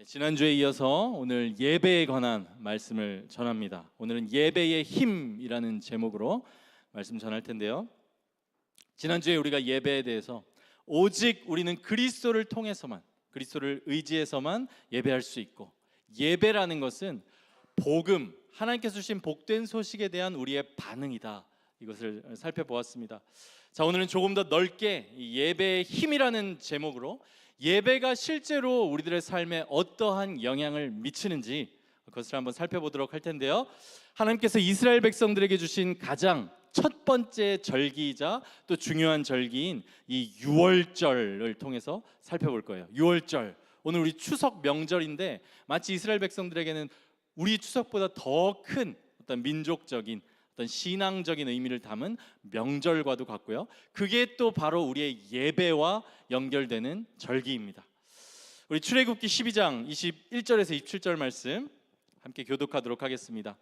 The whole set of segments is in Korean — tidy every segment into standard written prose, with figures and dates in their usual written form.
지난주에 이어서 오늘 예배에 관한 말씀을 전합니다. 오늘은 예배의 힘이라는 제목으로 말씀 전할 텐데요. 지난주에 우리가 예배에 대해서 오직 우리는 그리스도를 통해서만, 그리스도를 의지해서만 예배할 수 있고, 예배라는 것은 복음, 하나님께서 주신 복된 소식에 대한 우리의 반응이다, 이것을 살펴보았습니다. 자, 오늘은 조금 더 넓게 예배의 힘이라는 제목으로 예배가 실제로 우리들의 삶에 어떠한 영향을 미치는지 그것을 한번 살펴보도록 할 텐데요. 하나님께서 이스라엘 백성들에게 주신 가장 첫 번째 절기이자 또 중요한 절기인 이 유월절을 통해서 살펴볼 거예요. 유월절, 오늘 우리 추석 명절인데 마치 이스라엘 백성들에게는 우리 추석보다 더 큰 어떤 민족적인 어떤 신앙적인 의미를 담은 명절과도 같고요. 그게 또 바로 우리의 예배와 연결되는 절기입니다. 우리 출애굽기 12장 21절에서 27절 말씀 함께 교독하도록 하겠습니다.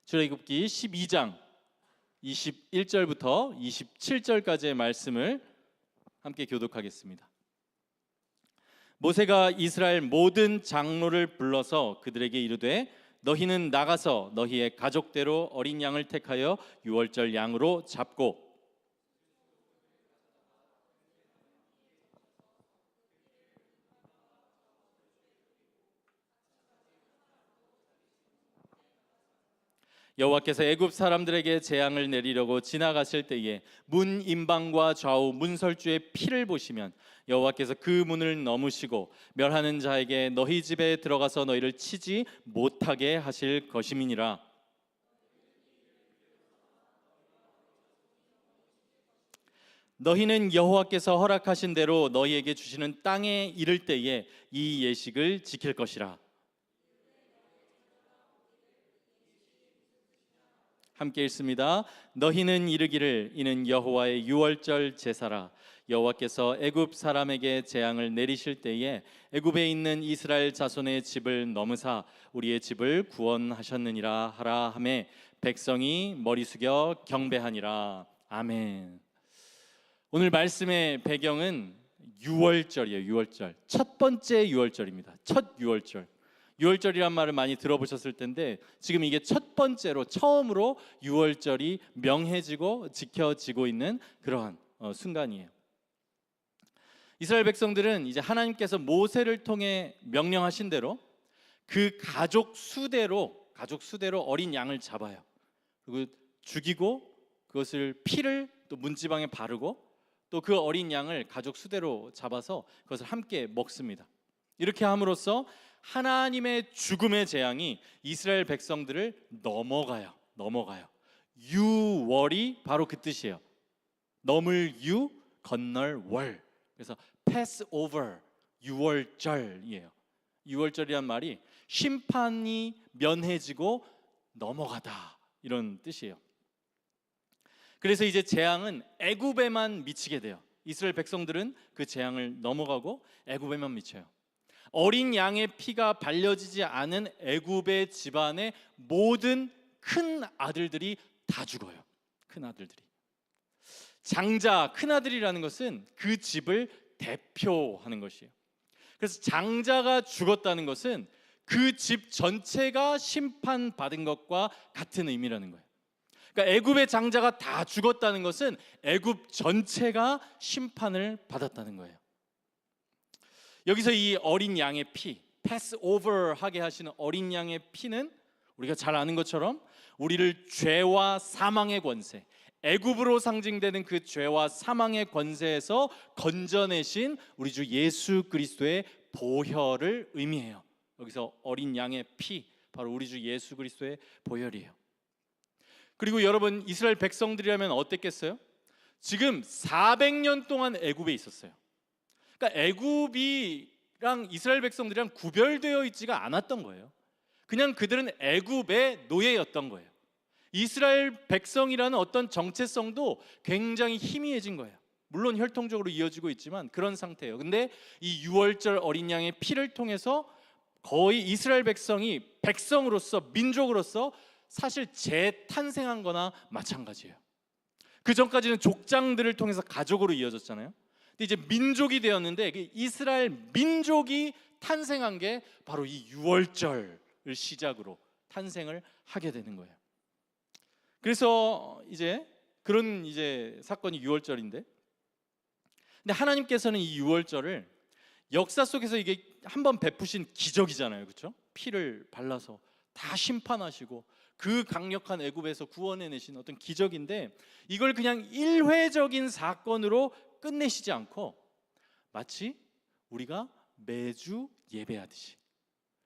출애굽기 12장 21절부터 27절까지의 말씀을 함께 교독하겠습니다. 모세가 이스라엘 모든 장로를 불러서 그들에게 이르되 너희는 나가서 너희의 가족대로 어린 양을 택하여 유월절 양으로 잡고 여호와께서 애굽 사람들에게 재앙을 내리려고 지나가실 때에 문 임방과 좌우 문설주의 피를 보시면 여호와께서 그 문을 넘으시고 멸하는 자에게 너희 집에 들어가서 너희를 치지 못하게 하실 것임이니라. 너희는 여호와께서 허락하신 대로 너희에게 주시는 땅에 이를 때에 이 예식을 지킬 것이라. 함께 읽습니다. 너희는 이르기를 이는 여호와의 유월절 제사라. 여호와께서 애굽 사람에게 재앙을 내리실 때에 애굽에 있는 이스라엘 자손의 집을 넘으사 우리의 집을 구원하셨느니라 하라 하매 백성이 머리 숙여 경배하니라. 아멘. 오늘 말씀의 배경은 유월절이에요. 유월절, 첫 번째 유월절입니다. 첫 유월절. 유월절이란 말을 많이 들어보셨을 텐데 지금 이게 첫 번째로 처음으로 유월절이 명해지고 지켜지고 있는 그러한 순간이에요. 이스라엘 백성들은 이제 하나님께서 모세를 통해 명령하신 대로 그 가족 수대로 어린 양을 잡아요. 그리고 죽이고 그것을 피를 또 문지방에 바르고 또 그 어린 양을 가족 수대로 잡아서 그것을 함께 먹습니다. 이렇게 함으로써 하나님의 죽음의 재앙이 이스라엘 백성들을 넘어가요. 유월이 바로 그 뜻이에요. 넘을 유, 건널 월. 그래서 Passover, 유월절이에요. 유월절이란 말이 심판이 면해지고 넘어가다, 이런 뜻이에요. 그래서 이제 재앙은 애굽에만 미치게 돼요. 이스라엘 백성들은 그 재앙을 넘어가고 애굽에만 미쳐요. 어린 양의 피가 발려지지 않은 애굽의 집안의 모든 큰 아들들이 다 죽어요. 큰 아들들이. 장자, 큰 아들이라는 것은 그 집을 대표하는 것이에요. 그래서 장자가 죽었다는 것은 그 집 전체가 심판받은 것과 같은 의미라는 거예요. 그러니까 애굽의 장자가 다 죽었다는 것은 애굽 전체가 심판을 받았다는 거예요. 여기서 이 어린 양의 피, 패스오버 하게 하시는 어린 양의 피는 우리가 잘 아는 것처럼 우리를 죄와 사망의 권세, 애굽으로 상징되는 그 죄와 사망의 권세에서 건져내신 우리 주 예수 그리스도의 보혈을 의미해요. 여기서 어린 양의 피, 바로 우리 주 예수 그리스도의 보혈이에요. 그리고 여러분, 이스라엘 백성들이라면 어땠겠어요? 지금 400년 동안 애굽에 있었어요. 그러니까 애굽이랑 이스라엘 백성들이랑 구별되어 있지가 않았던 거예요. 그냥 그들은 애굽의 노예였던 거예요. 이스라엘 백성이라는 어떤 정체성도 굉장히 희미해진 거예요. 물론 혈통적으로 이어지고 있지만 그런 상태예요. 근데 이 유월절 어린 양의 피를 통해서 거의 이스라엘 백성이 백성으로서, 민족으로서 사실 재탄생한 거나 마찬가지예요. 그 전까지는 족장들을 통해서 가족으로 이어졌잖아요. 근데 이제 민족이 되었는데 그 이스라엘 민족이 탄생한 게 바로 이 유월절을 시작으로 탄생을 하게 되는 거예요. 그래서 이제 그런 이제 사건이 유월절인데, 근데 하나님께서는 이 유월절을 역사 속에서 이게 한번 베푸신 기적이잖아요, 그렇죠? 피를 발라서 다 심판하시고 그 강력한 애굽에서 구원해내신 어떤 기적인데, 이걸 그냥 일회적인 사건으로 끝내시지 않고 마치 우리가 매주 예배하듯이,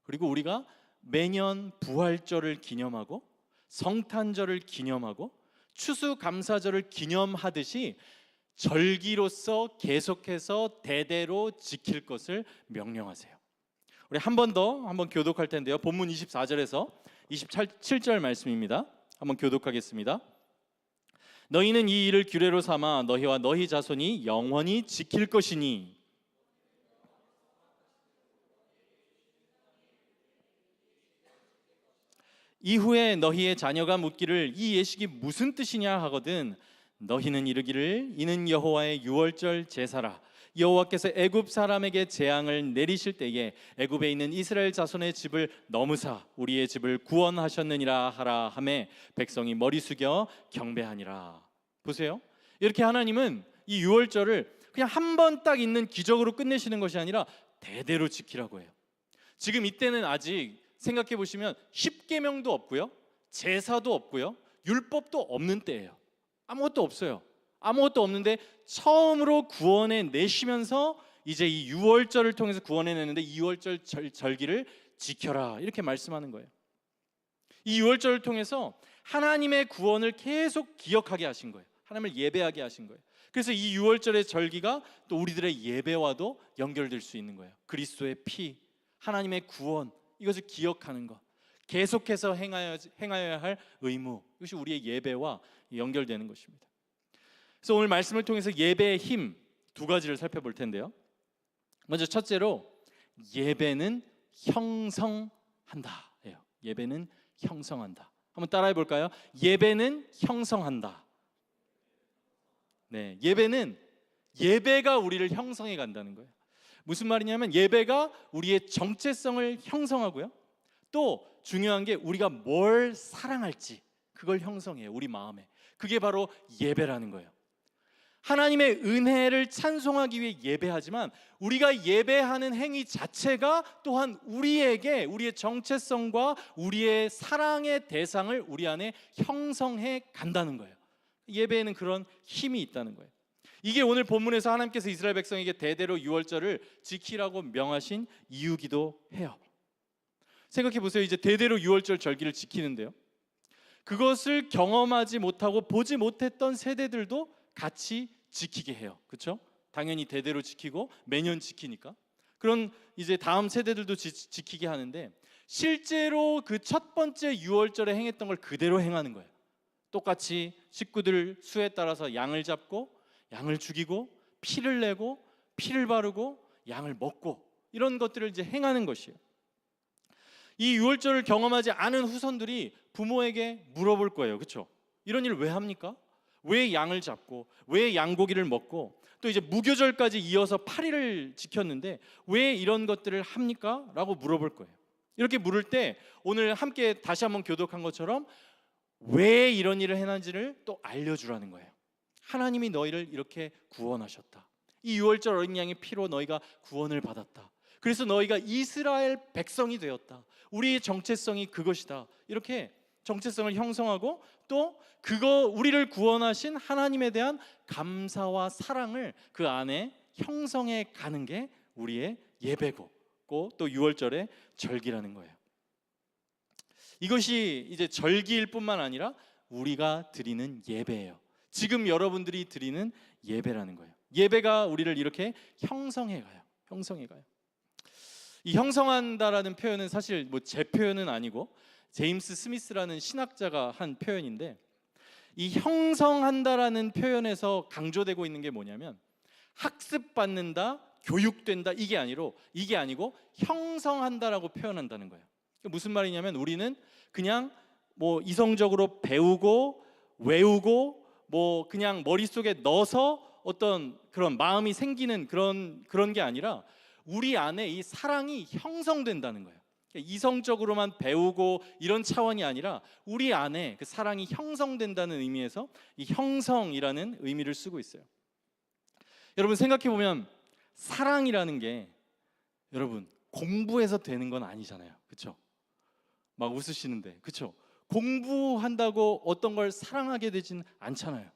그리고 우리가 매년 부활절을 기념하고 성탄절을 기념하고 추수감사절을 기념하듯이 절기로서 계속해서 대대로 지킬 것을 명령하세요. 우리 한 번 더 한번 교독할 텐데요. 본문 24절에서 27절 말씀입니다. 한번 교독하겠습니다. 너희는 이 일을 규례로 삼아 너희와 너희 자손이 영원히 지킬 것이니, 이후에 너희의 자녀가 묻기를 이 예식이 무슨 뜻이냐 하거든 너희는 이르기를 이는 여호와의 유월절 제사라. 여호와께서 애굽 사람에게 재앙을 내리실 때에 애굽에 있는 이스라엘 자손의 집을 넘으사 우리의 집을 구원하셨느니라 하라 하매 백성이 머리 숙여 경배하니라. 보세요. 이렇게 하나님은 이 유월절을 그냥 한 번 딱 있는 기적으로 끝내시는 것이 아니라 대대로 지키라고 해요. 지금 이때는 아직 생각해 보시면 십계명도 없고요, 제사도 없고요, 율법도 없는 때예요. 아무것도 없어요. 아무것도 없는데 처음으로 구원해 내시면서 이제 이 유월절을 통해서 구원해 내는데 이 유월절 절기를 지켜라 이렇게 말씀하는 거예요. 이 유월절을 통해서 하나님의 구원을 계속 기억하게 하신 거예요. 하나님을 예배하게 하신 거예요. 그래서 이 유월절의 절기가 또 우리들의 예배와도 연결될 수 있는 거예요. 그리스도의 피, 하나님의 구원, 이것을 기억하는 것, 계속해서 행하여야 할 의무, 이것이 우리의 예배와 연결되는 것입니다. 그래서 오늘 말씀을 통해서 예배의 힘 두 가지를 살펴볼 텐데요. 먼저 첫째로 예배는 형성한다. 예배는 형성한다. 한번 따라해 볼까요? 예배는 형성한다. 네, 예배가 우리를 형성해 간다는 거예요. 무슨 말이냐면 예배가 우리의 정체성을 형성하고요, 또 중요한 게 우리가 뭘 사랑할지 그걸 형성해요. 우리 마음에. 그게 바로 예배라는 거예요. 하나님의 은혜를 찬송하기 위해 예배하지만 우리가 예배하는 행위 자체가 또한 우리에게 우리의 정체성과 우리의 사랑의 대상을 우리 안에 형성해 간다는 거예요. 예배에는 그런 힘이 있다는 거예요. 이게 오늘 본문에서 하나님께서 이스라엘 백성에게 대대로 유월절을 지키라고 명하신 이유기도 해요. 생각해 보세요. 이제 대대로 유월절 절기를 지키는데요, 그것을 경험하지 못하고 보지 못했던 세대들도 같이 지키게 해요. 그렇죠? 당연히 대대로 지키고 매년 지키니까 그런 이제 다음 세대들도 지키게 하는데, 실제로 그 첫 번째 유월절에 행했던 걸 그대로 행하는 거예요. 똑같이 식구들 수에 따라서 양을 잡고 양을 죽이고 피를 내고 피를 바르고 양을 먹고 이런 것들을 이제 행하는 것이에요. 이 유월절을 경험하지 않은 후손들이 부모에게 물어볼 거예요. 그렇죠? 이런 일을 왜 합니까? 왜 양을 잡고 왜 양고기를 먹고 또 이제 무교절까지 이어서 8일을 지켰는데 왜 이런 것들을 합니까? 라고 물어볼 거예요. 이렇게 물을 때 오늘 함께 다시 한번 교독한 것처럼 왜 이런 일을 해놨는지를 또 알려주라는 거예요. 하나님이 너희를 이렇게 구원하셨다. 이 유월절 어린 양의 피로 너희가 구원을 받았다. 그래서 너희가 이스라엘 백성이 되었다. 우리의 정체성이 그것이다. 이렇게 정체성을 형성하고 또 그거 우리를 구원하신 하나님에 대한 감사와 사랑을 그 안에 형성해 가는 게 우리의 예배고 또 유월절의 절기라는 거예요. 이것이 이제 절기일 뿐만 아니라 우리가 드리는 예배예요. 지금 여러분들이 드리는 예배라는 거예요. 예배가 우리를 이렇게 형성해 가요. 이 형성한다라는 표현은 사실 뭐 제 표현은 아니고 제임스 스미스라는 신학자가 한 표현인데, 이 형성한다라는 표현에서 강조되고 있는 게 뭐냐면 학습받는다, 교육된다 이게 아니고 형성한다라고 표현한다는 거예요. 무슨 말이냐면 우리는 그냥 뭐 이성적으로 배우고 외우고 뭐 그냥 머릿속에 넣어서 어떤 그런 마음이 생기는 그런 게 아니라 우리 안에 이 사랑이 형성된다는 거예요. 이성적으로만 배우고 이런 차원이 아니라 우리 안에 그 사랑이 형성된다는 의미에서 이 형성이라는 의미를 쓰고 있어요. 여러분 생각해 보면 사랑이라는 게 여러분 공부해서 되는 건 아니잖아요. 그렇죠? 막 웃으시는데 그렇죠? 공부한다고 어떤 걸 사랑하게 되진 않잖아요.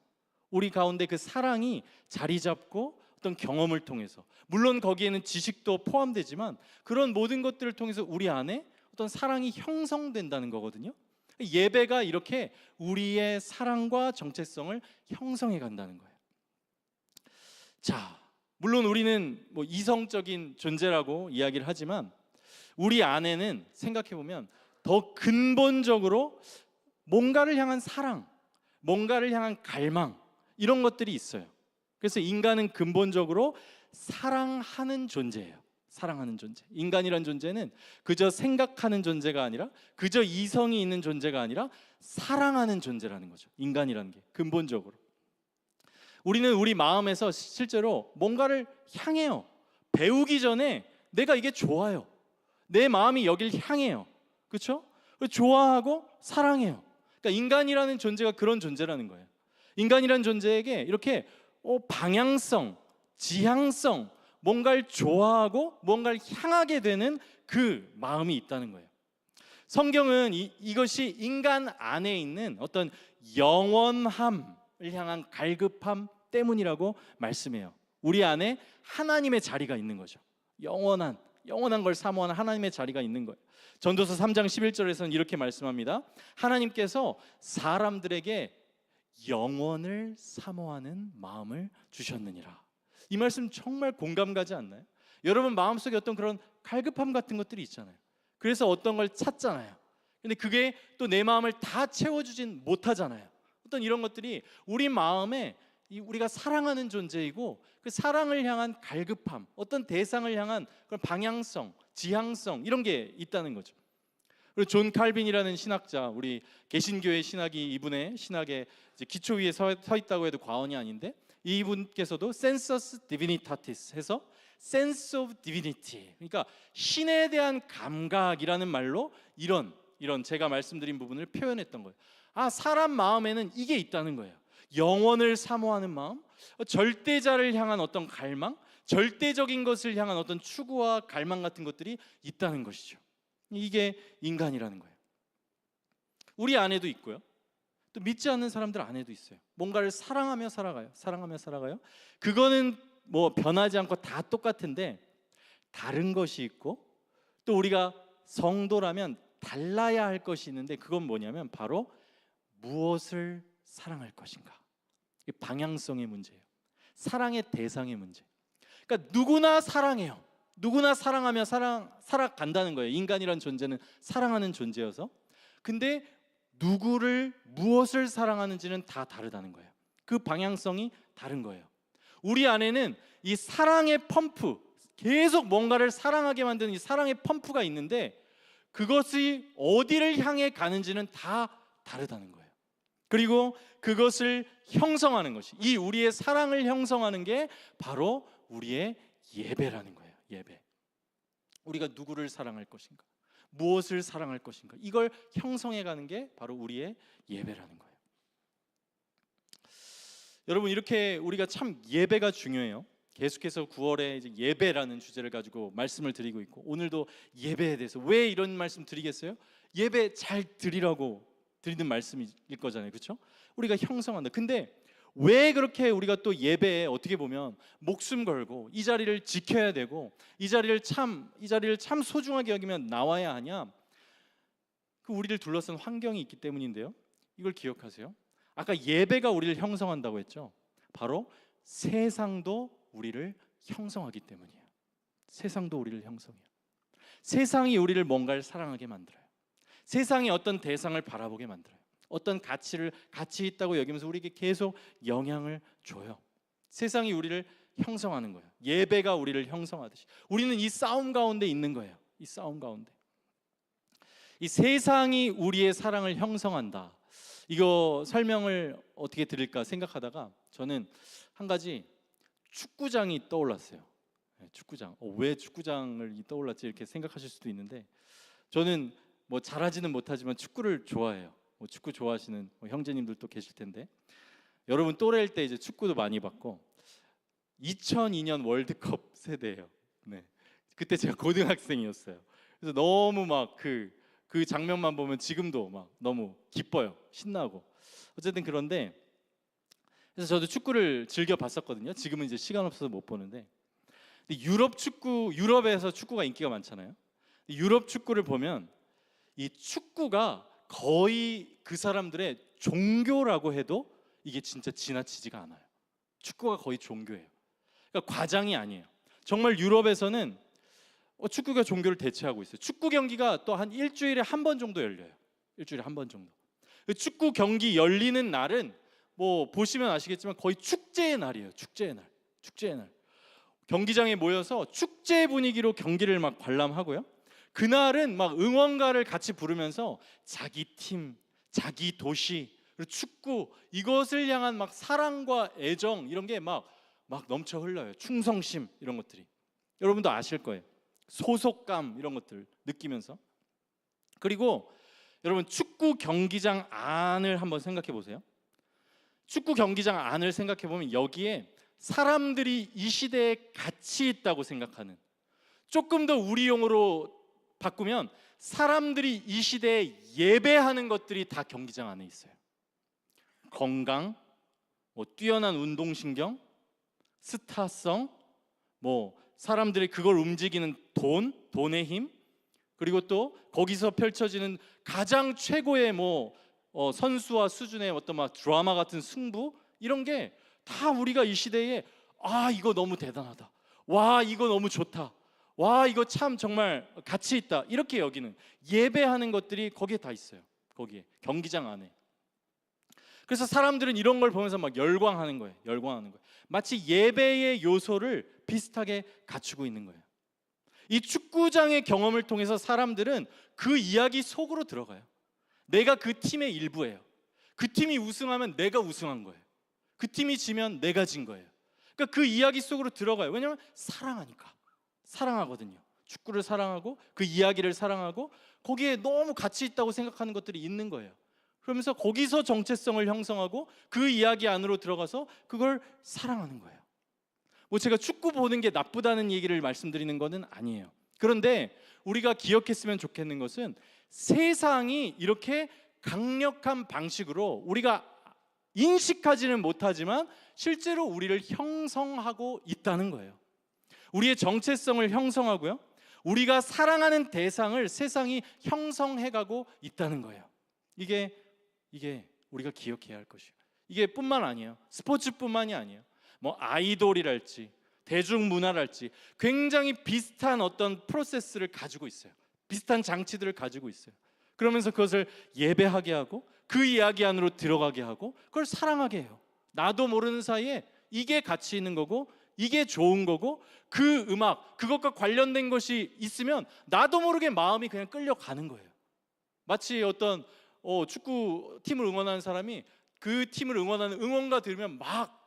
우리 가운데 그 사랑이 자리 잡고 어떤 경험을 통해서, 물론 거기에는 지식도 포함되지만 그런 모든 것들을 통해서 우리 안에 어떤 사랑이 형성된다는 거거든요. 예배가 이렇게 우리의 사랑과 정체성을 형성해 간다는 거예요. 자, 물론 우리는 뭐 이성적인 존재라고 이야기를 하지만 우리 안에는 생각해 보면 더 근본적으로 뭔가를 향한 사랑, 뭔가를 향한 갈망, 이런 것들이 있어요. 그래서 인간은 근본적으로 사랑하는 존재예요. 사랑하는 존재. 인간이란 존재는 그저 생각하는 존재가 아니라, 그저 이성이 있는 존재가 아니라 사랑하는 존재라는 거죠. 인간이라는 게 근본적으로. 우리는 우리 마음에서 실제로 뭔가를 향해요. 배우기 전에 내가 이게 좋아요. 내 마음이 여길 향해요. 그렇죠? 좋아하고 사랑해요. 그러니까 인간이라는 존재가 그런 존재라는 거예요. 인간이라는 존재에게 이렇게 방향성, 지향성, 뭔가를 좋아하고 뭔가를 향하게 되는 그 마음이 있다는 거예요. 성경은 이것이 인간 안에 있는 어떤 영원함을 향한 갈급함 때문이라고 말씀해요. 우리 안에 하나님의 자리가 있는 거죠. 영원한 걸 사모하는 하나님의 자리가 있는 거예요. 전도서 3장 11절에서는 이렇게 말씀합니다. 하나님께서 사람들에게 영원을 사모하는 마음을 주셨느니라. 이 말씀 정말 공감 가지 않나요? 여러분 마음속에 어떤 그런 갈급함 같은 것들이 있잖아요. 그래서 어떤 걸 찾잖아요. 근데 그게 또 내 마음을 다 채워주진 못하잖아요. 어떤 이런 것들이 우리 마음에 우리가 사랑하는 존재이고 그 사랑을 향한 갈급함, 어떤 대상을 향한 그런 방향성, 지향성, 이런 게 있다는 거죠. 그리고 존 칼빈이라는 신학자, 우리 개신교의 신학이 이분의 신학의 기초 위에 서 있다고 해도 과언이 아닌데, 이분께서도 sensus divinitatis 해서 sense of divinity, 그러니까 신에 대한 감각이라는 말로 이런 제가 말씀드린 부분을 표현했던 거예요. 사람 마음에는 이게 있다는 거예요. 영원을 사모하는 마음, 절대자를 향한 어떤 갈망, 절대적인 것을 향한 어떤 추구와 갈망 같은 것들이 있다는 것이죠. 이게 인간이라는 거예요. 우리 안에도 있고요. 또 믿지 않는 사람들 안에도 있어요. 뭔가를 사랑하며 살아가요. 그거는 뭐 변하지 않고 다 똑같은데 다른 것이 있고, 또 우리가 성도라면 달라야 할 것이 있는데, 그건 뭐냐면 바로 무엇을 사랑할 것인가. 이 방향성의 문제예요. 사랑의 대상의 문제. 그러니까 누구나 사랑해요. 누구나 사랑하며 살아간다는 거예요. 인간이란 존재는 사랑하는 존재여서. 근데 누구를, 무엇을 사랑하는지는 다 다르다는 거예요. 그 방향성이 다른 거예요. 우리 안에는 이 사랑의 펌프, 계속 뭔가를 사랑하게 만드는 이 사랑의 펌프가 있는데 그것이 어디를 향해 가는지는 다 다르다는 거예요. 그리고 그것을 형성하는 것이, 이 우리의 사랑을 형성하는 게 바로 우리의 예배라는 거예요. 예배. 우리가 누구를 사랑할 것인가, 무엇을 사랑할 것인가, 이걸 형성해 가는 게 바로 우리의 예배라는 거예요. 여러분, 이렇게 우리가 참 예배가 중요해요. 계속해서 9월에 이제 예배라는 주제를 가지고 말씀을 드리고 있고, 오늘도 예배에 대해서 왜 이런 말씀 드리겠어요? 예배 잘 드리라고 드리는 말씀일 거잖아요. 그렇죠? 우리가 형성한다. 근데 왜 그렇게 우리가 또 예배에 어떻게 보면 목숨 걸고 이 자리를 지켜야 되고 이 자리를 참 소중하게 여기면 나와야 하냐? 그 우리를 둘러싼 환경이 있기 때문인데요. 이걸 기억하세요. 아까 예배가 우리를 형성한다고 했죠. 바로 세상도 우리를 형성하기 때문이에요. 세상도 우리를 형성해요. 세상이 우리를 뭔가를 사랑하게 만들어요. 세상이 어떤 대상을 바라보게 만들어요. 어떤 가치 있다고 여기면서 우리에게 계속 영향을 줘요. 세상이 우리를 형성하는 거예요. 예배가 우리를 형성하듯이 우리는 이 싸움 가운데 있는 거예요. 이 싸움 가운데. 이 세상이 우리의 사랑을 형성한다. 이거 설명을 어떻게 드릴까 생각하다가 저는 한 가지 축구장이 떠올랐어요. 축구장. 왜 축구장을 떠올랐지 이렇게 생각하실 수도 있는데, 저는 뭐 잘하지는 못하지만 축구를 좋아해요. 축구 좋아하시는 형제님들도 계실 텐데, 여러분 또래일 때 이제 축구도 많이 봤고 2002년 월드컵 세대예요. 네. 그때 제가 고등학생이었어요. 그래서 너무 막 그 장면만 보면 지금도 막 너무 기뻐요. 신나고. 어쨌든 그런데, 그래서 저도 축구를 즐겨 봤었거든요. 지금은 이제 시간 없어서 못 보는데, 근데 유럽에서 축구가 인기가 많잖아요. 유럽 축구를 보면 이 축구가 거의 그 사람들의 종교라고 해도 이게 진짜 지나치지가 않아요. 축구가 거의 종교예요. 그러니까 과장이 아니에요. 정말 유럽에서는 축구가 종교를 대체하고 있어요. 축구 경기가 또 한 일주일에 한 번 정도 열려요. 일주일에 한 번 정도. 축구 경기 열리는 날은 뭐 보시면 아시겠지만 거의 축제의 날이에요. 축제의 날. 축제의 날. 경기장에 모여서 축제 분위기로 경기를 막 관람하고요. 그날은 막 응원가를 같이 부르면서 자기 팀, 자기 도시, 그리고 축구 이것을 향한 막 사랑과 애정 이런 게 막 넘쳐 흘러요. 충성심 이런 것들이. 여러분도 아실 거예요. 소속감 이런 것들 느끼면서. 그리고 여러분 축구 경기장 안을 한번 생각해 보세요. 축구 경기장 안을 생각해 보면 여기에 사람들이 이 시대에 가치 있다고 생각하는, 조금 더 우리 용어로 바꾸면 사람들이 이 시대에 예배하는 것들이 다 경기장 안에 있어요. 건강, 뛰어난 운동신경, 스타성, 사람들이 그걸 움직이는 돈의 힘, 그리고 또 거기서 펼쳐지는 가장 최고의 선수와 수준의 어떤 막 드라마 같은 승부, 이런 게 다 우리가 이 시대에 이거 너무 대단하다, 와 이거 너무 좋다, 와 이거 참 정말 가치 있다 이렇게 여기는 예배하는 것들이 거기에 다 있어요. 거기에 경기장 안에. 그래서 사람들은 이런 걸 보면서 막 열광하는 거예요. 열광하는 거예요. 마치 예배의 요소를 비슷하게 갖추고 있는 거예요. 이 축구장의 경험을 통해서 사람들은 그 이야기 속으로 들어가요. 내가 그 팀의 일부예요. 그 팀이 우승하면 내가 우승한 거예요. 그 팀이 지면 내가 진 거예요. 그러니까 그 이야기 속으로 들어가요. 왜냐하면 사랑하니까. 사랑하거든요. 축구를 사랑하고 그 이야기를 사랑하고 거기에 너무 가치 있다고 생각하는 것들이 있는 거예요. 그러면서 거기서 정체성을 형성하고 그 이야기 안으로 들어가서 그걸 사랑하는 거예요. 제가 축구 보는 게 나쁘다는 얘기를 말씀드리는 것은 아니에요. 그런데 우리가 기억했으면 좋겠는 것은 세상이 이렇게 강력한 방식으로 우리가 인식하지는 못하지만 실제로 우리를 형성하고 있다는 거예요. 우리의 정체성을 형성하고요, 우리가 사랑하는 대상을 세상이 형성해가고 있다는 거예요. 이게 우리가 기억해야 할 것이에요. 이게 뿐만 아니에요. 스포츠뿐만이 아니에요. 아이돌이랄지 대중문화랄지 굉장히 비슷한 어떤 프로세스를 가지고 있어요. 비슷한 장치들을 가지고 있어요. 그러면서 그것을 예배하게 하고 그 이야기 안으로 들어가게 하고 그걸 사랑하게 해요. 나도 모르는 사이에 이게 가치 있는 거고 이게 좋은 거고, 그 음악, 그것과 관련된 것이 있으면 나도 모르게 마음이 그냥 끌려가는 거예요. 마치 어떤 축구팀을 응원하는 사람이 그 팀을 응원하는 응원가 들으면 막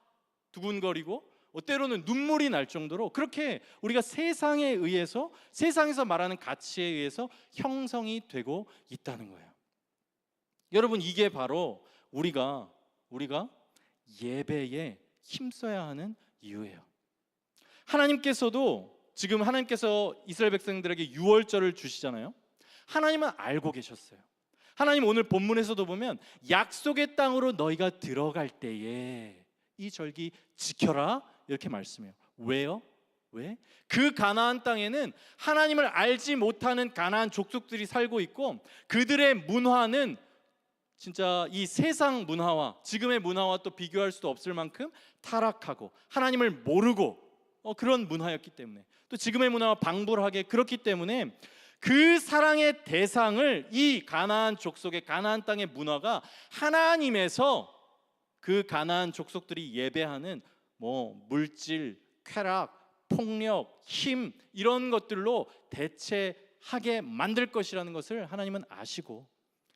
두근거리고 때로는 눈물이 날 정도로 그렇게 우리가 세상에 의해서, 세상에서 말하는 가치에 의해서 형성이 되고 있다는 거예요. 여러분, 이게 바로 우리가 예배에 힘써야 하는 이유예요. 지금 하나님께서 이스라엘 백성들에게 유월절을 주시잖아요. 하나님은 알고 계셨어요. 하나님 오늘 본문에서도 보면 약속의 땅으로 너희가 들어갈 때에 이 절기 지켜라 이렇게 말씀해요. 왜요? 왜? 그 가나안 땅에는 하나님을 알지 못하는 가나안 족속들이 살고 있고, 그들의 문화는 진짜 이 세상 문화와 지금의 문화와 또 비교할 수도 없을 만큼 타락하고 하나님을 모르고 그런 문화였기 때문에, 또 지금의 문화와 방불하게 그렇기 때문에 그 사랑의 대상을 이 가나안 족속의 가나안 땅의 문화가 하나님에서 그 가나안 족속들이 예배하는 물질, 쾌락, 폭력, 힘 이런 것들로 대체하게 만들 것이라는 것을 하나님은 아시고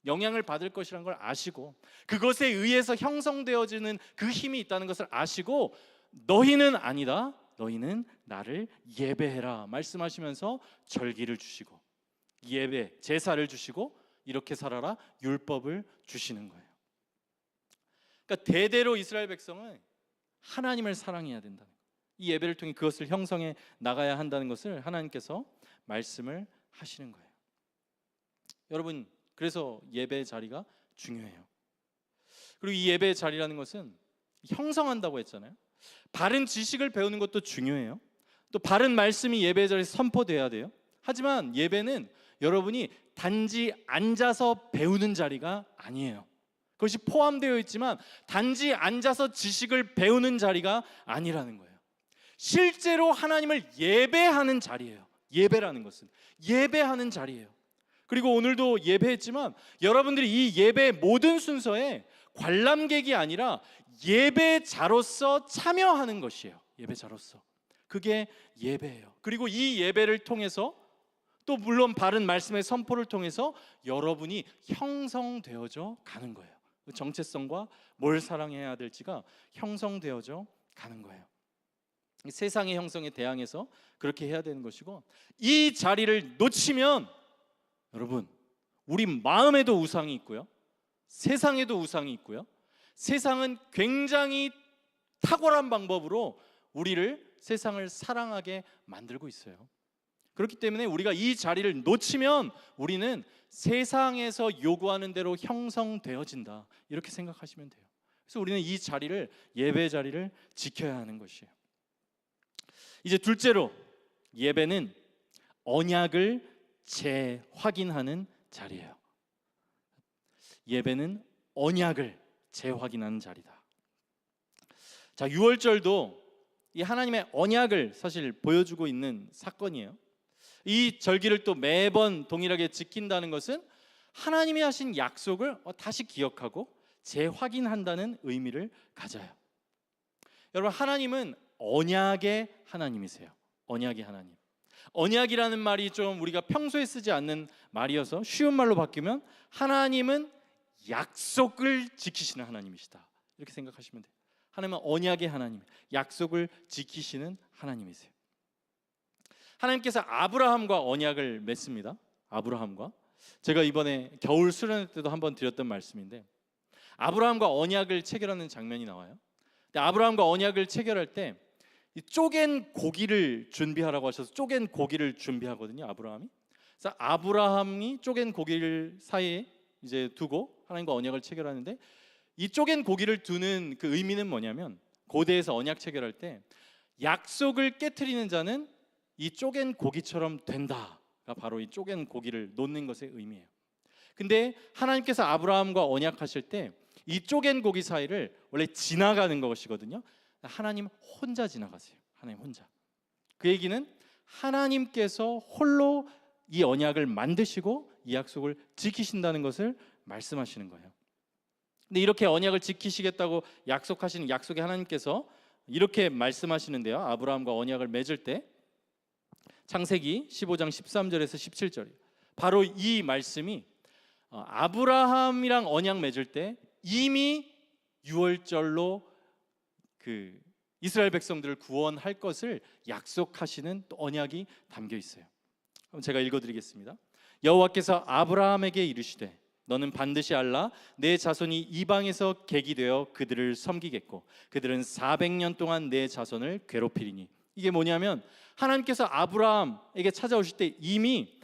영향을 받을 것이라는 걸 아시고 그것에 의해서 형성되어지는 그 힘이 있다는 것을 아시고 너희는 아니다, 너희는 나를 예배해라 말씀하시면서 절기를 주시고 예배, 제사를 주시고 이렇게 살아라 율법을 주시는 거예요. 그러니까 대대로 이스라엘 백성은 하나님을 사랑해야 된다는 거예요. 이 예배를 통해 그것을 형성해 나가야 한다는 것을 하나님께서 말씀을 하시는 거예요. 여러분, 그래서 예배의 자리가 중요해요. 그리고 이 예배의 자리라는 것은 형성한다고 했잖아요. 바른 지식을 배우는 것도 중요해요. 또 바른 말씀이 예배의 자리에서 선포돼야 돼요. 하지만 예배는 여러분이 단지 앉아서 배우는 자리가 아니에요. 그것이 포함되어 있지만 단지 앉아서 지식을 배우는 자리가 아니라는 거예요. 실제로 하나님을 예배하는 자리예요. 예배라는 것은 예배하는 자리예요. 그리고 오늘도 예배했지만 여러분들이 이 예배의 모든 순서에 관람객이 아니라 예배자로서 참여하는 것이에요. 예배자로서. 그게 예배예요. 그리고 이 예배를 통해서 또 물론 바른 말씀의 선포를 통해서 여러분이 형성되어져 가는 거예요. 정체성과 뭘 사랑해야 될지가 형성되어져 가는 거예요. 세상의 형성에 대항해서 그렇게 해야 되는 것이고, 이 자리를 놓치면 여러분, 우리 마음에도 우상이 있고요, 세상에도 우상이 있고요, 세상은 굉장히 탁월한 방법으로 우리를 세상을 사랑하게 만들고 있어요. 그렇기 때문에 우리가 이 자리를 놓치면 우리는 세상에서 요구하는 대로 형성되어진다, 이렇게 생각하시면 돼요. 그래서 우리는 이 자리를, 예배 자리를 지켜야 하는 것이에요. 이제 둘째로, 예배는 언약을 재확인하는 자리예요. 예배는 언약을 재확인하는 자리다. 자, 유월절도 이 하나님의 언약을 사실 보여주고 있는 사건이에요. 이 절기를 또 매번 동일하게 지킨다는 것은 하나님이 하신 약속을 다시 기억하고 재확인한다는 의미를 가져요. 여러분, 하나님은 언약의 하나님이세요. 언약의 하나님. 언약이라는 말이 좀 우리가 평소에 쓰지 않는 말이어서 쉬운 말로 바뀌면 하나님은 약속을 지키시는 하나님이시다, 이렇게 생각하시면 돼요. 하나님은 언약의 하나님, 약속을 지키시는 하나님이세요. 하나님께서 아브라함과 언약을 맺습니다. 아브라함과, 제가 이번에 겨울 수련회 때도 한번 드렸던 말씀인데, 아브라함과 언약을 체결하는 장면이 나와요. 근데 아브라함과 언약을 체결할 때 이 쪼갠 고기를 준비하라고 하셔서 쪼갠 고기를 준비하거든요, 아브라함이. 그래서 아브라함이 쪼갠 고기를 사이에 이제 두고 하나님과 언약을 체결하는데, 이 쪼갠 고기를 두는 그 의미는 뭐냐면, 고대에서 언약 체결할 때 약속을 깨트리는 자는 이 쪼갠 고기처럼 된다가 바로 이 쪼갠 고기를 놓는 것의 의미예요. 근데 하나님께서 아브라함과 언약하실 때 이 쪼갠 고기 사이를 원래 지나가는 것이거든요. 하나님 혼자 지나가세요. 하나님 혼자. 그 얘기는 하나님께서 홀로 이 언약을 만드시고 이 약속을 지키신다는 것을 말씀하시는 거예요. 근데 이렇게 언약을 지키시겠다고 약속하시는 약속의 하나님께서 이렇게 말씀하시는데요, 아브라함과 언약을 맺을 때 창세기 15장 13절에서 17절이에요. 바로 이 말씀이 아브라함이랑 언약 맺을 때 이미 유월절로 그 이스라엘 백성들을 구원할 것을 약속하시는 또 언약이 담겨 있어요. 그럼 제가 읽어드리겠습니다. 여호와께서 아브라함에게 이르시되 너는 반드시 알라, 내 자손이 이방에서 객이 되어 그들을 섬기겠고 그들은 400년 동안 내 자손을 괴롭히리니. 이게 뭐냐면, 하나님께서 아브라함에게 찾아오실 때 이미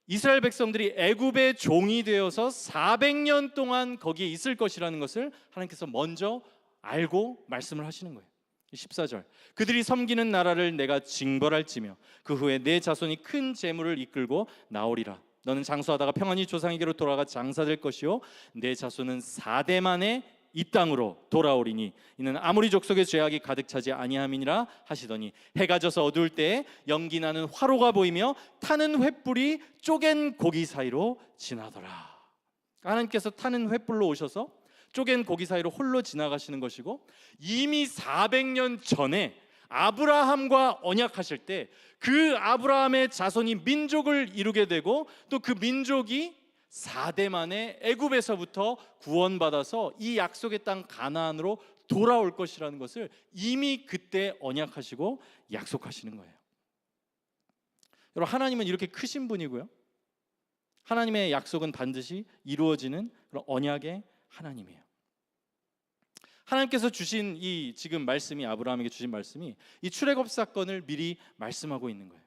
이스라엘 백성들이 애굽의 종이 되어서 400년 동안 거기에 있을 것이라는 것을 하나님께서 먼저 알고 말씀을 하시는 거예요. 14절, 그들이 섬기는 나라를 내가 징벌할지며 그 후에 내 자손이 큰 재물을 이끌고 나오리라. 너는 장수하다가 평안히 조상에게로 돌아가 장사될 것이요 내 자손은 4대 만에 이 땅으로 돌아오리니 이는 아모리 족속의 죄악이 가득 차지 아니함이니라 하시더니, 해가 져서 어두울 때에 연기 나는 화로가 보이며 타는 횃불이 쪼갠 고기 사이로 지나더라. 하나님께서 타는 횃불로 오셔서 쪼갠 고기 사이로 홀로 지나가시는 것이고, 이미 400년 전에 아브라함과 언약하실 때 그 아브라함의 자손이 민족을 이루게 되고 또 그 민족이 4대 만에 애굽에서부터 구원받아서 이 약속의 땅 가나안으로 돌아올 것이라는 것을 이미 그때 언약하시고 약속하시는 거예요. 여러분, 하나님은 이렇게 크신 분이고요, 하나님의 약속은 반드시 이루어지는 그런 언약의 하나님이에요. 하나님께서 주신 이 지금 말씀이, 아브라함에게 주신 말씀이 이 출애굽 사건을 미리 말씀하고 있는 거예요.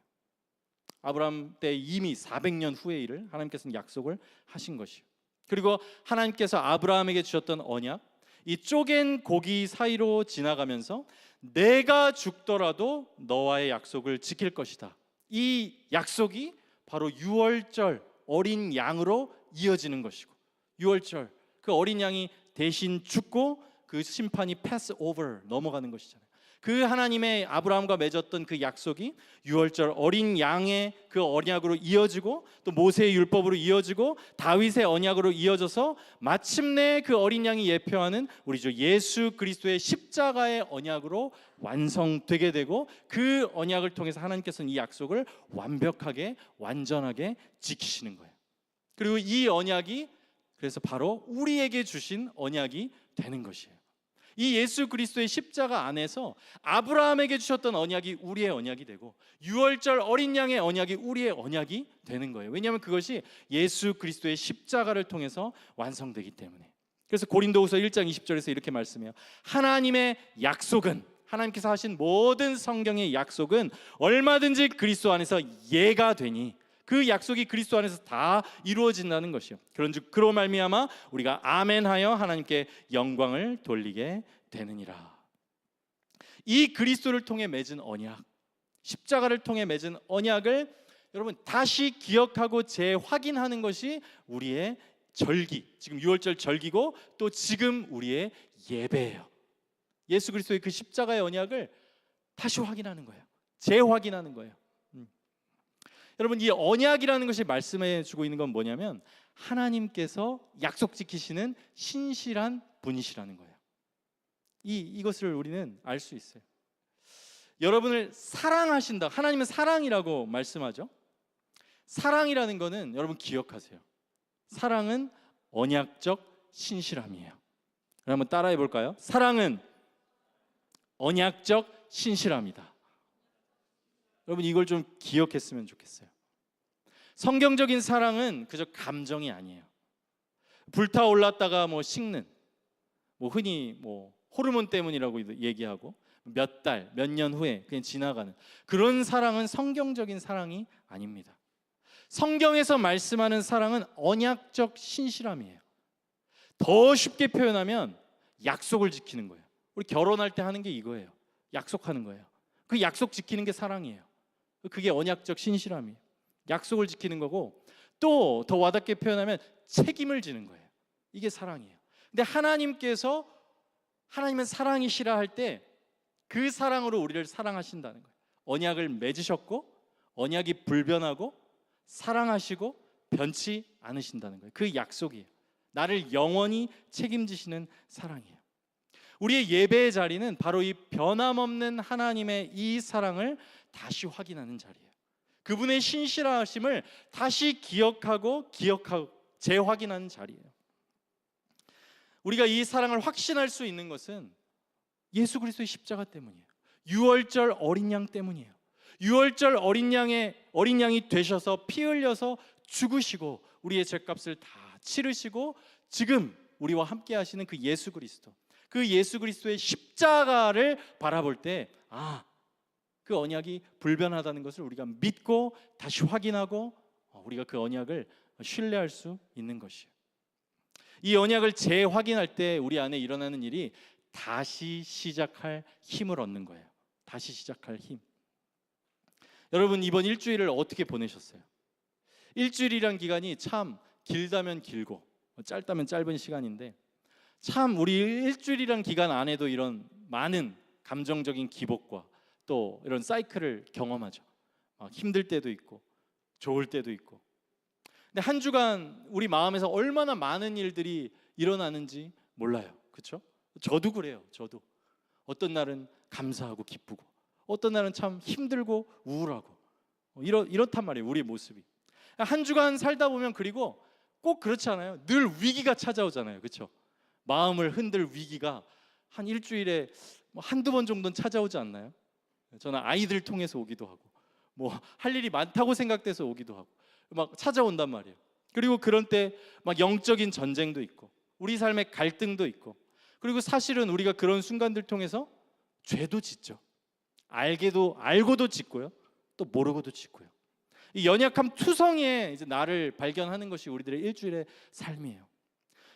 아브라함 때 이미 400년 후의 일을 하나님께서는 약속을 하신 것이요, 그리고 하나님께서 아브라함에게 주셨던 언약, 이 쪼갠 고기 사이로 지나가면서 내가 죽더라도 너와의 약속을 지킬 것이다, 이 약속이 바로 유월절 어린 양으로 이어지는 것이고, 유월절 그 어린 양이 대신 죽고 그 심판이 패스 오버 넘어가는 것이잖아요. 그 하나님의 아브라함과 맺었던 그 약속이 유월절 어린 양의 그 언약으로 이어지고, 또 모세의 율법으로 이어지고, 다윗의 언약으로 이어져서 마침내 그 어린 양이 예표하는 우리 주 예수 그리스도의 십자가의 언약으로 완성되게 되고, 그 언약을 통해서 하나님께서는 이 약속을 완벽하게 완전하게 지키시는 거예요. 그리고 이 언약이 그래서 바로 우리에게 주신 언약이 되는 것이에요. 이 예수 그리스도의 십자가 안에서 아브라함에게 주셨던 언약이 우리의 언약이 되고, 유월절 어린 양의 언약이 우리의 언약이 되는 거예요. 왜냐하면 그것이 예수 그리스도의 십자가를 통해서 완성되기 때문에. 그래서 고린도후서 1장 20절에서 이렇게 말씀해요. 하나님의 약속은, 하나님께서 하신 모든 성경의 약속은 얼마든지 그리스도 안에서 예가 되니, 그 약속이 그리스도 안에서 다 이루어진다는 것이요, 그런즉 그로 말미암아 우리가 아멘하여 하나님께 영광을 돌리게 되느니라. 이 그리스도를 통해 맺은 언약, 십자가를 통해 맺은 언약을 여러분 다시 기억하고 재확인하는 것이 우리의 절기, 지금 유월절 절기고, 또 지금 우리의 예배예요. 예수 그리스도의 그 십자가의 언약을 다시 확인하는 거예요. 재확인하는 거예요. 여러분, 이 언약이라는 것이 말씀해 주고 있는 건 뭐냐면 하나님께서 약속 지키시는 신실한 분이시라는 거예요. 이것을 우리는 알 수 있어요. 여러분을 사랑하신다. 하나님은 사랑이라고 말씀하죠. 사랑이라는 거는 여러분 기억하세요. 사랑은 언약적 신실함이에요. 한번 따라해 볼까요? 사랑은 언약적 신실함이다. 여러분, 이걸 좀 기억했으면 좋겠어요. 성경적인 사랑은 그저 감정이 아니에요. 불타올랐다가 식는, 흔히 호르몬 때문이라고 얘기하고 몇 달, 몇 년 후에 그냥 지나가는 그런 사랑은 성경적인 사랑이 아닙니다. 성경에서 말씀하는 사랑은 언약적 신실함이에요. 더 쉽게 표현하면 약속을 지키는 거예요. 우리 결혼할 때 하는 게 이거예요. 약속하는 거예요. 그 약속 지키는 게 사랑이에요. 그게 언약적 신실함이에요. 약속을 지키는 거고, 또 더 와닿게 표현하면 책임을 지는 거예요. 이게 사랑이에요. 근데 하나님은 사랑이시라 할 때 그 사랑으로 우리를 사랑하신다는 거예요. 언약을 맺으셨고, 언약이 불변하고 사랑하시고 변치 않으신다는 거예요. 그 약속이에요. 나를 영원히 책임지시는 사랑이에요. 우리의 예배의 자리는 바로 이 변함없는 하나님의 이 사랑을 다시 확인하는 자리예요. 그분의 신실하심을 다시 기억하고 재확인하는 자리예요. 우리가 이 사랑을 확신할 수 있는 것은 예수 그리스도의 십자가 때문이에요. 유월절 어린 양 때문이에요. 유월절 어린 양이 되셔서 피 흘려서 죽으시고 우리의 죄값을 다 치르시고 지금 우리와 함께 하시는 그 예수 그리스도, 그 예수 그리스도의 십자가를 바라볼 때 그 언약이 불변하다는 것을 우리가 믿고 다시 확인하고 우리가 그 언약을 신뢰할 수 있는 것이에요. 이 언약을 재확인할 때 우리 안에 일어나는 일이 다시 시작할 힘을 얻는 거예요. 다시 시작할 힘. 여러분, 이번 일주일을 어떻게 보내셨어요? 일주일이란 기간이 참 길다면 길고 짧다면 짧은 시간인데, 참 우리 일주일이란 기간 안에도 이런 많은 감정적인 기복과 또 이런 사이클을 경험하죠. 힘들 때도 있고 좋을 때도 있고. 근데 한 주간 우리 마음에서 얼마나 많은 일들이 일어나는지 몰라요. 그렇죠? 저도 그래요. 저도 어떤 날은 감사하고 기쁘고 어떤 날은 참 힘들고 우울하고 이렇단 말이에요. 우리의 모습이 한 주간 살다 보면, 그리고 꼭 그렇지 않아요? 늘 위기가 찾아오잖아요. 그렇죠? 마음을 흔들 위기가 한 일주일에 뭐 한두 번 정도는 찾아오지 않나요? 저는 아이들 통해서 오기도 하고 뭐 할 일이 많다고 생각돼서 오기도 하고 막 찾아온단 말이에요. 그리고 그런 때 막 영적인 전쟁도 있고 우리 삶의 갈등도 있고, 그리고 사실은 우리가 그런 순간들 통해서 죄도 짓죠. 알고도 짓고요, 또 모르고도 짓고요. 이 연약함 투성이에 이제 나를 발견하는 것이 우리들의 일주일의 삶이에요.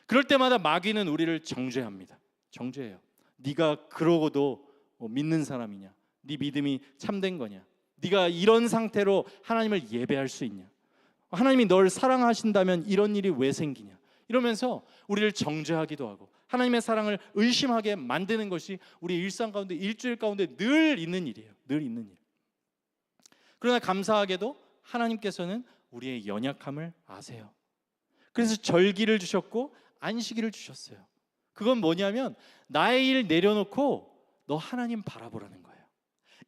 그럴 때마다 마귀는 우리를 정죄합니다. 정죄해요. 네가 그러고도 믿는 사람이냐? 네 믿음이 참된 거냐? 네가 이런 상태로 하나님을 예배할 수 있냐? 하나님이 널 사랑하신다면 이런 일이 왜 생기냐? 이러면서 우리를 정죄하기도 하고 하나님의 사랑을 의심하게 만드는 것이 우리 일상 가운데, 일주일 가운데 늘 있는 일이에요. 늘 있는 일. 그러나 감사하게도 하나님께서는 우리의 연약함을 아세요. 그래서 절기를 주셨고 안식일을 주셨어요. 그건 뭐냐면 나의 일 내려놓고 너 하나님 바라보라는 거예요.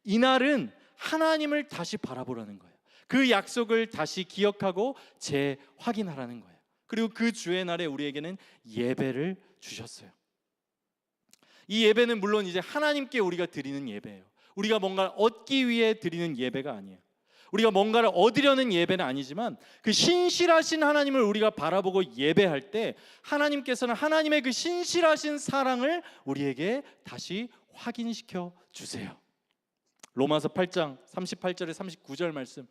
이날은 하나님을 다시 바라보라는 거예요. 그 약속을 다시 기억하고 재확인하라는 거예요. 그리고 그 주의 날에 우리에게는 예배를 주셨어요. 이 예배는 물론 이제 하나님께 우리가 드리는 예배예요. 우리가 뭔가를 얻기 위해 드리는 예배가 아니에요. 우리가 뭔가를 얻으려는 예배는 아니지만 그 신실하신 하나님을 우리가 바라보고 예배할 때 하나님께서는 하나님의 그 신실하신 사랑을 우리에게 다시 확인시켜 주세요. 로마서 8장 38절에 39절 말씀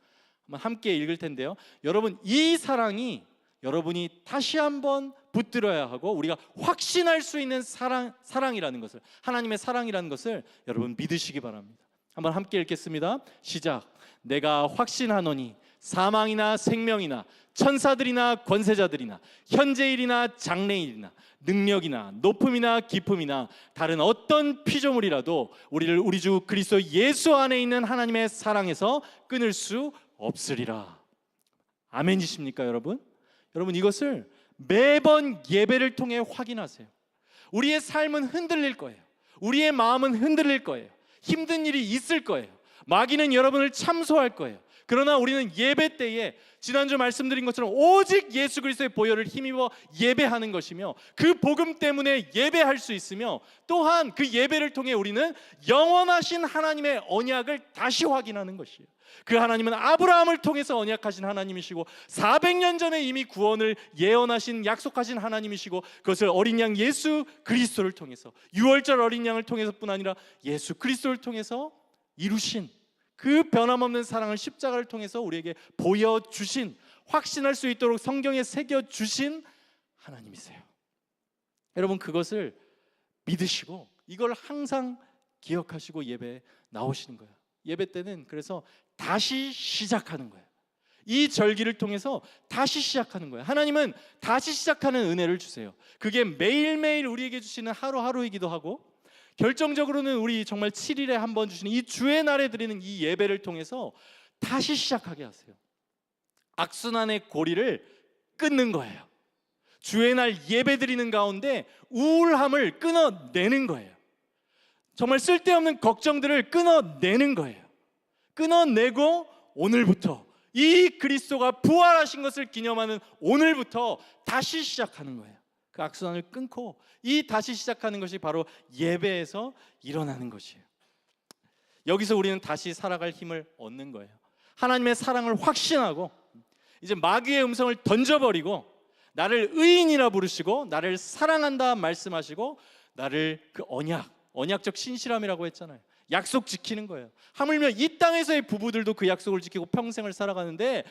한번 함께 읽을 텐데요. 여러분, 이 사랑이 여러분이 다시 한번 붙들어야 하고 우리가 확신할 수 있는 사랑이라는 것을, 하나님의 사랑이라는 것을 여러분 믿으시기 바랍니다. 한번 함께 읽겠습니다. 시작. 내가 확신하노니 사망이나 생명이나 천사들이나 권세자들이나 현재일이나 장래일이나 능력이나 높음이나 깊음이나 다른 어떤 피조물이라도 우리를 우리 주 그리스도 예수 안에 있는 하나님의 사랑에서 끊을 수 없으리라. 아멘이십니까 여러분? 여러분, 이것을 매번 예배를 통해 확인하세요. 우리의 삶은 흔들릴 거예요. 우리의 마음은 흔들릴 거예요. 힘든 일이 있을 거예요. 마귀는 여러분을 참소할 거예요. 그러나 우리는 예배 때에 지난주 말씀드린 것처럼 오직 예수 그리스도의 보혈을 힘입어 예배하는 것이며 그 복음 때문에 예배할 수 있으며 또한 그 예배를 통해 우리는 영원하신 하나님의 언약을 다시 확인하는 것이에요. 그 하나님은 아브라함을 통해서 언약하신 하나님이시고 400년 전에 이미 구원을 예언하신 약속하신 하나님이시고 그것을 어린 양 예수 그리스도를 통해서, 유월절 어린 양을 통해서뿐 아니라 예수 그리스도를 통해서 이루신 그 변함없는 사랑을 십자가를 통해서 우리에게 보여주신, 확신할 수 있도록 성경에 새겨주신 하나님이세요. 여러분, 그것을 믿으시고 이걸 항상 기억하시고 예배에 나오시는 거예요. 예배 때는 그래서 다시 시작하는 거예요. 이 절기를 통해서 다시 시작하는 거예요. 하나님은 다시 시작하는 은혜를 주세요. 그게 매일매일 우리에게 주시는 하루하루이기도 하고, 결정적으로는 우리 정말 7일에 한 번 주시는 이 주의 날에 드리는 이 예배를 통해서 다시 시작하게 하세요. 악순환의 고리를 끊는 거예요. 주의 날 예배 드리는 가운데 우울함을 끊어내는 거예요. 정말 쓸데없는 걱정들을 끊어내는 거예요. 끊어내고 오늘부터 이 그리스도가 부활하신 것을 기념하는 오늘부터 다시 시작하는 거예요. 그 악순환을 끊고 이 다시 시작하는 것이 바로 예배에서 일어나는 것이에요. 여기서 우리는 다시 살아갈 힘을 얻는 거예요. 하나님의 사랑을 확신하고 이제 마귀의 음성을 던져버리고 나를 의인이라 부르시고 나를 사랑한다 말씀하시고 나를 그 언약적 신실함이라고 했잖아요. 약속 지키는 거예요. 하물며 이 땅에서의 부부들도 그 약속을 지키고 평생을 살아가는데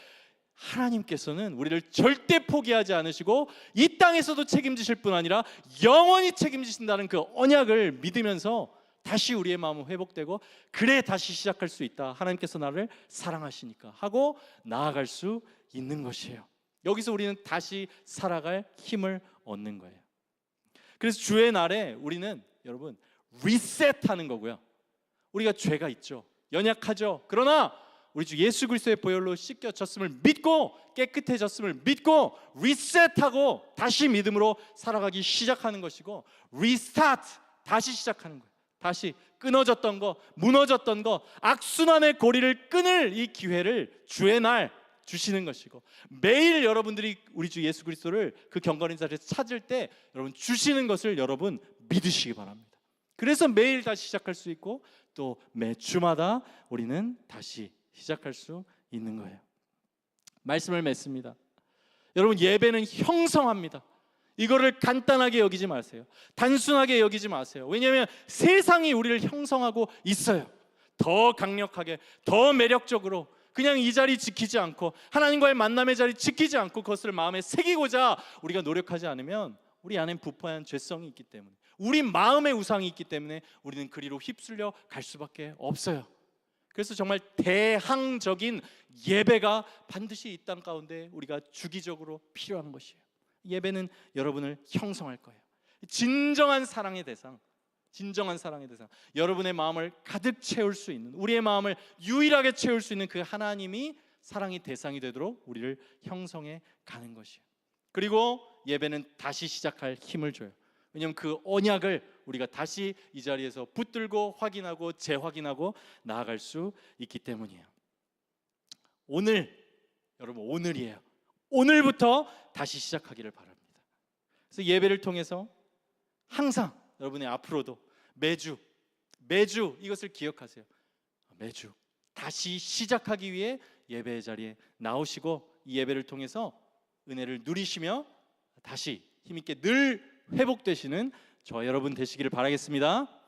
하나님께서는 우리를 절대 포기하지 않으시고 이 땅에서도 책임지실 뿐 아니라 영원히 책임지신다는 그 언약을 믿으면서 다시 우리의 마음은 회복되고 그래 다시 시작할 수 있다. 하나님께서 나를 사랑하시니까 하고 나아갈 수 있는 것이에요. 여기서 우리는 다시 살아갈 힘을 얻는 거예요. 그래서 주의 날에 우리는 여러분 리셋하는 거고요. 우리가 죄가 있죠. 연약하죠. 그러나 우리 주 예수 그리스도의 보혈로 씻겨졌음을 믿고 깨끗해졌음을 믿고 리셋하고 다시 믿음으로 살아가기 시작하는 것이고, 리스타트, 다시 시작하는 거예요. 다시 끊어졌던 거, 무너졌던 거, 악순환의 고리를 끊을 이 기회를 주의 날 주시는 것이고, 매일 여러분들이 우리 주 예수 그리스도를 그 경건인 자리에서 찾을 때 여러분 주시는 것을 여러분 믿으시기 바랍니다. 그래서 매일 다시 시작할 수 있고 또 매 주마다 우리는 다시 시작할 수 있는 거예요. 말씀을 맺습니다. 여러분, 예배는 형성합니다. 이거를 간단하게 여기지 마세요. 단순하게 여기지 마세요. 왜냐하면 세상이 우리를 형성하고 있어요. 더 강력하게, 더 매력적으로, 그냥 이 자리 지키지 않고 하나님과의 만남의 자리 지키지 않고 그것을 마음에 새기고자 우리가 노력하지 않으면 우리 안엔 부패한 죄성이 있기 때문에, 우리 마음의 우상이 있기 때문에 우리는 그리로 휩쓸려 갈 수밖에 없어요. 그래서 정말 대항적인 예배가 반드시 이 땅 가운데 우리가 주기적으로 필요한 것이에요. 예배는 여러분을 형성할 거예요. 진정한 사랑의 대상, 진정한 사랑의 대상, 여러분의 마음을 가득 채울 수 있는, 우리의 마음을 유일하게 채울 수 있는 그 하나님이 사랑의 대상이 되도록 우리를 형성해 가는 것이에요. 그리고 예배는 다시 시작할 힘을 줘요. 왜냐하면 그 언약을 우리가 다시 이 자리에서 붙들고 확인하고 재확인하고 나아갈 수 있기 때문이에요. 오늘, 여러분 오늘이에요. 오늘부터 다시 시작하기를 바랍니다. 그래서 예배를 통해서 항상 여러분의 앞으로도 매주 이것을 기억하세요. 매주 다시 시작하기 위해 예배의 자리에 나오시고 이 예배를 통해서 은혜를 누리시며 다시 힘있게 늘 회복되시는 저와 여러분 되시기를 바라겠습니다.